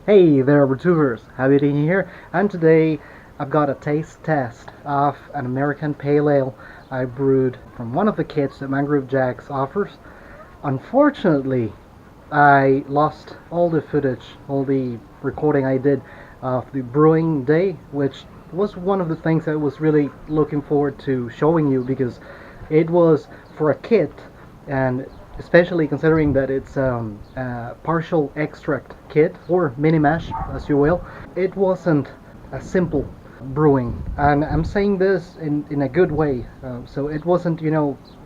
Hey there, YouTubers! JabeerIni here, and today I've got a taste test of an American Pale Ale I brewed from one of the kits that Mangrove Jacks offers. Unfortunately, I lost all the footage, all the recording I did of the brewing day, which was one of the things I was really looking forward to showing you because it was for a kit, and especially considering that it's a partial extract kit or mini mash, as you will. It wasn't a simple brewing, and I'm saying this in a good way. So it wasn't,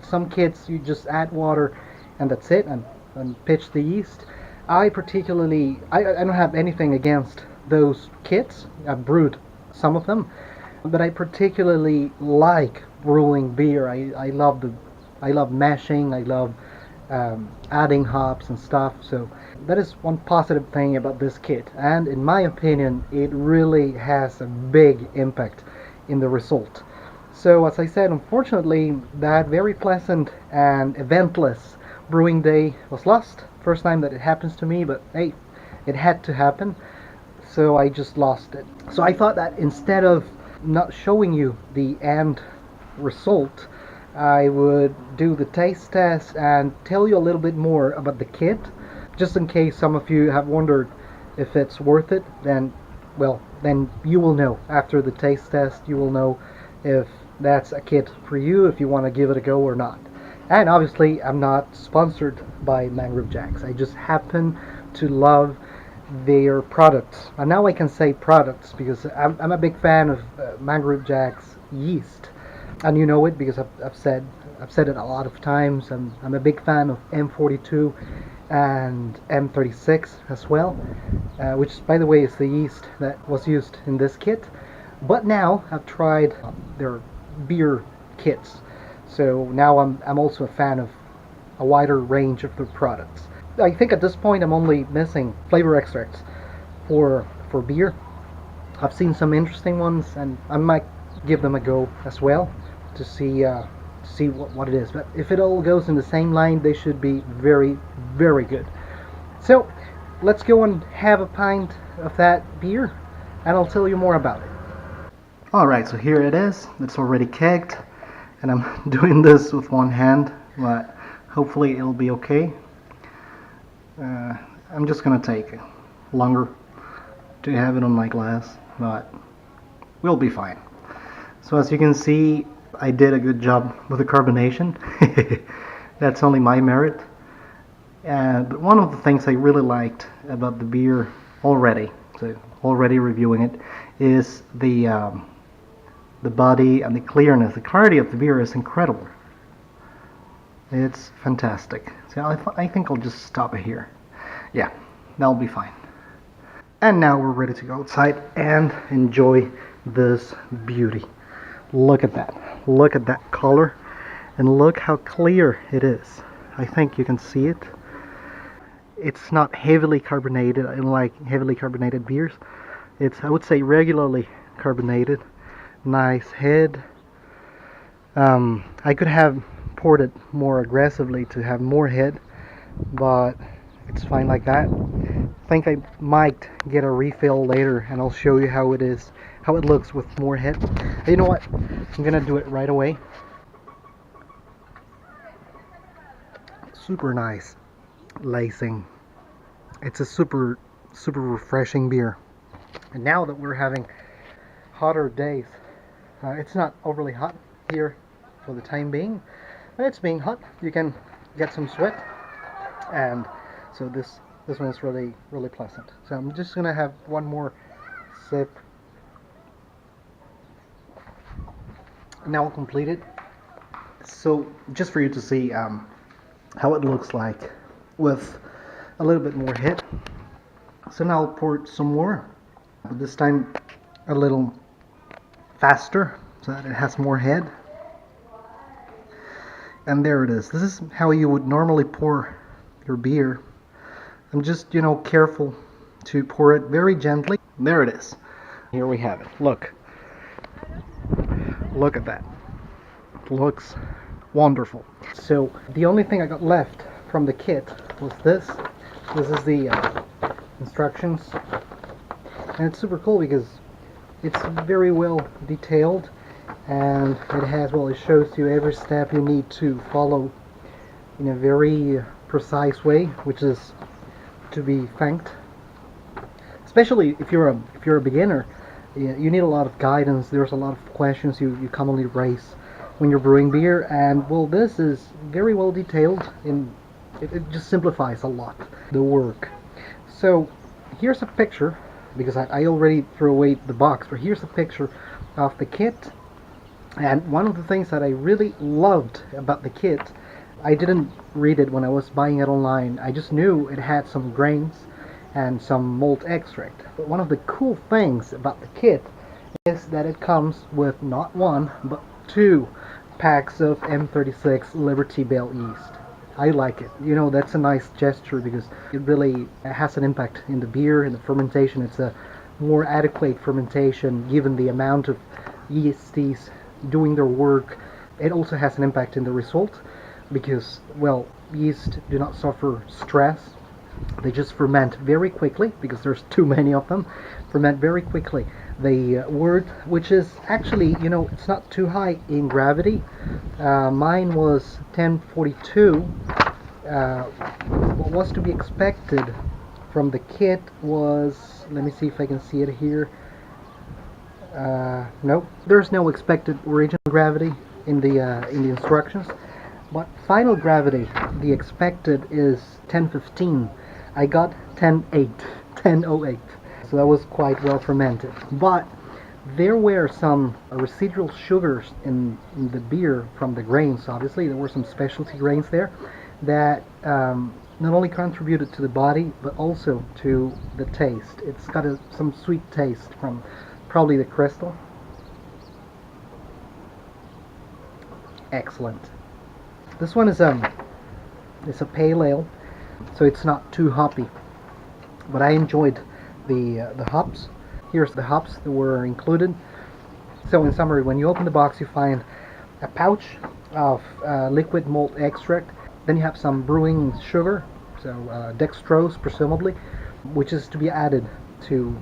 some kits you just add water and that's it, and pitch the yeast. I don't have anything against those kits. I've brewed some of them, but I particularly like brewing beer. I love mashing. I love adding hops and stuff. So that is one positive thing about this kit, and in my opinion, it really has a big impact in the result. So as I said, unfortunately, that very pleasant and eventless brewing day was lost. First time that it happens to me, but hey, it had to happen. So I just lost it. So I thought that instead of not showing you the end result, I would do the taste test and tell you a little bit more about the kit, just in case some of you have wondered if it's worth it. Then you will know after the taste test. You will know if that's a kit for you, if you want to give it a go or not. And obviously, I'm not sponsored by Mangrove Jacks. I just happen to love their products. And now I can say products because I'm a big fan of Mangrove Jacks yeast, and you know it because I've said it a lot of times. I'm a big fan of M42 and M36 as well, which by the way is the yeast that was used in this kit. But now I've tried their beer kits, so now I'm also a fan of a wider range of their products. I think at this point I'm only missing flavor extracts for beer. I've seen some interesting ones, and I might give them a go as well to see what it is. But if it all goes in the same line, they should be very, very good. So let's go and have a pint of that beer, and I'll tell you more about it. Alright, so here it is. It's already kegged, and I'm doing this with one hand, but hopefully it'll be okay. I'm just gonna take longer to have it on my glass, but we'll be fine. So as you can see, I did a good job with the carbonation. That's only my merit. But one of the things I really liked about the beer already, so already reviewing it, is the body and the clearness. The clarity of the beer is incredible. It's fantastic. So I think I'll just stop it here. Yeah, that'll be fine. And now we're ready to go outside and enjoy this beauty. Look at that. Look at that color. And look how clear it is. I think you can see it. It's not heavily carbonated. I don't like heavily carbonated beers. It's, I would say, regularly carbonated. Nice head. I could have poured it more aggressively to have more head, but it's fine like that. I think I might get a refill later, and I'll show you how it is, how it looks with more head. You know what? I'm gonna do it right away. Super nice lacing. It's a super refreshing beer. And now that we're having hotter days, it's not overly hot here for the time being. It's being hot. You can get some sweat, and so this one is really pleasant. So I'm just gonna have one more sip. Now I'll complete it. So just for you to see how it looks like with a little bit more head. So now I'll pour some more, but this time a little faster so that it has more head. And there it is. This is how you would normally pour your beer. I'm just, careful to pour it very gently. There it is. Here we have it. Look. Look at that. It looks wonderful. So the only thing I got left from the kit was this. This is the instructions, and it's super cool because it's very well detailed, and it has, well, it shows you every step you need to follow in a very precise way, which is to be thanked. Especially if you're a beginner, you need a lot of guidance. There's a lot of questions you commonly raise when you're brewing beer, and well, this is very well detailed. It just simplifies a lot the work. So here's a picture, because I already threw away the box, but here's a picture of the kit. And one of the things that I really loved about the kit, I didn't read it when I was buying it online. I just knew it had some grains and some malt extract. But one of the cool things about the kit is that it comes with not one, but 2 packs of M36 Liberty Bell yeast. I like it. You know, that's a nice gesture because it really has an impact in the beer, in the fermentation. It's a more adequate fermentation given the amount of yeasties doing their work. It also has an impact in the result because, well, yeast do not suffer stress. They just ferment very quickly because there's too many of them. Ferment very quickly. The wort, which is actually, you know, it's not too high in gravity. Mine was 1042. What was to be expected from the kit was, let me see if I can see it here. Nope, there's no expected original gravity in the instructions. But final gravity, the expected is 1015. I got 1008, 1008. So that was quite well fermented. But there were some residual sugars in the beer from the grains. Obviously, there were some specialty grains there that not only contributed to the body, but also to the taste. It's got some sweet taste from probably the crystal. Excellent. This one is it's a pale ale, so it's not too hoppy. But I enjoyed the hops. Here's the hops that were included. So in summary, when you open the box, you find a pouch of liquid malt extract. Then you have some brewing sugar, so dextrose presumably, which is to be added to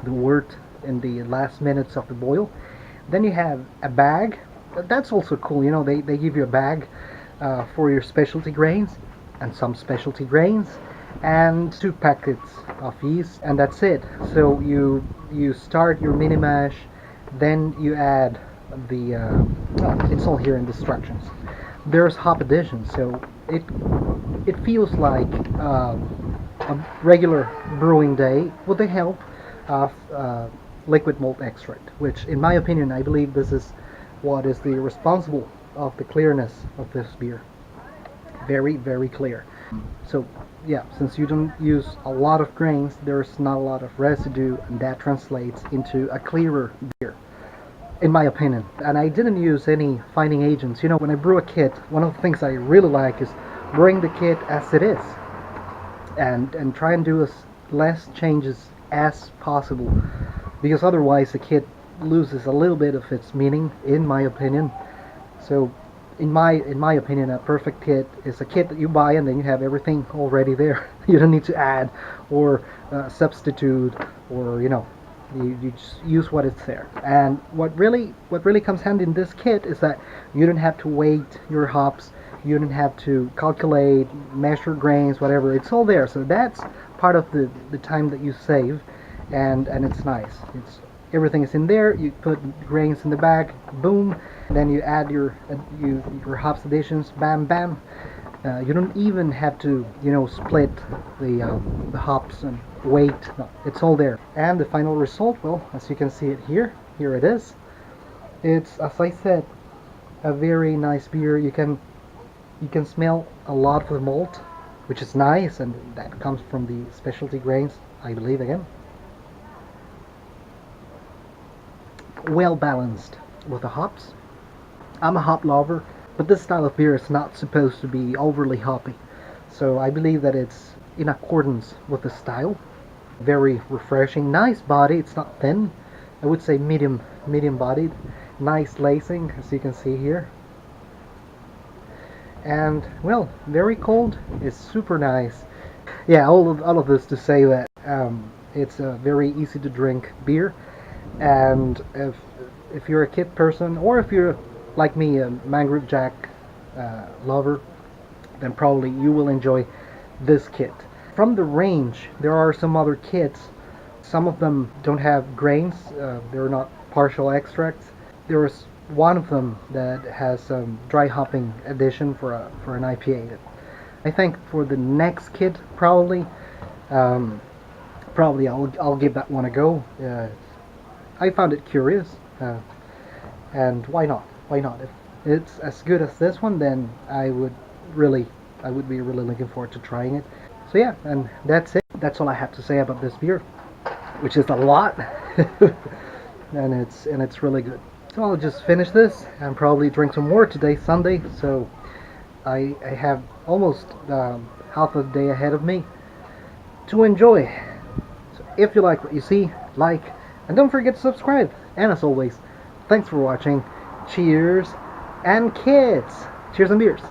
the wort in the last minutes of the boil. Then you have a bag. That's also cool, you know, they give you a bag for your specialty grains and some specialty grains and 2 packets of yeast, and that's it. So you start your mini mash, then you add the it's all here in the instructions. There's hop addition, so it feels like a regular brewing day with the help of liquid malt extract, which in my opinion, I believe this is what is the responsible of the clearness of this beer. Very, very clear. So yeah, since you don't use a lot of grains, there's not a lot of residue, and that translates into a clearer beer, in my opinion. And I didn't use any fining agents. You know, when I brew a kit, one of the things I really like is brewing the kit as it is, and try and do as less changes as possible, because otherwise the kit loses a little bit of its meaning, in my opinion. So in my opinion, a perfect kit is a kit that you buy and then you have everything already there. You don't need to add or substitute, or you know, you just use what is there. And what really comes handy in this kit is that you don't have to weight your hops, you don't have to calculate, measure grains, whatever. It's all there. So that's part of the time that you save, and it's nice. Everything is in there. You put grains in the bag, boom, and then you add your hops additions, bam, bam. You don't even have to, you know, split the hops and weight. No, it's all there. And the final result, well, as you can see it here it is. It's, as I said, a very nice beer. You can smell a lot of the malt, which is nice, and that comes from the specialty grains, I believe, again. Well balanced with the hops. I'm a hop lover, but this style of beer is not supposed to be overly hoppy, so I believe that it's in accordance with the style. Very refreshing, nice body. It's not thin. I would say medium bodied. Nice lacing, as you can see here. And well, very cold is super nice. Yeah, all of this to say that it's a very easy to drink beer, and if you're a kit person, or if you're like me, a Mangrove Jack lover, then probably you will enjoy this kit. From the range, there are some other kits. Some of them don't have grains, they're not partial extracts. There is one of them that has some dry hopping addition for an IPA. I think for the next kit, um, probably I'll give that one a go. I found it curious, and why not? Why not? If it's as good as this one, then really, I would be really looking forward to trying it. So yeah, and that's it. That's all I have to say about this beer, which is a lot, and it's really good. So I'll just finish this and probably drink some more today, Sunday. So I have almost half a day ahead of me to enjoy. So if you like what you see, like, and don't forget to subscribe. And as always, thanks for watching. Cheers and kids. Cheers and beers.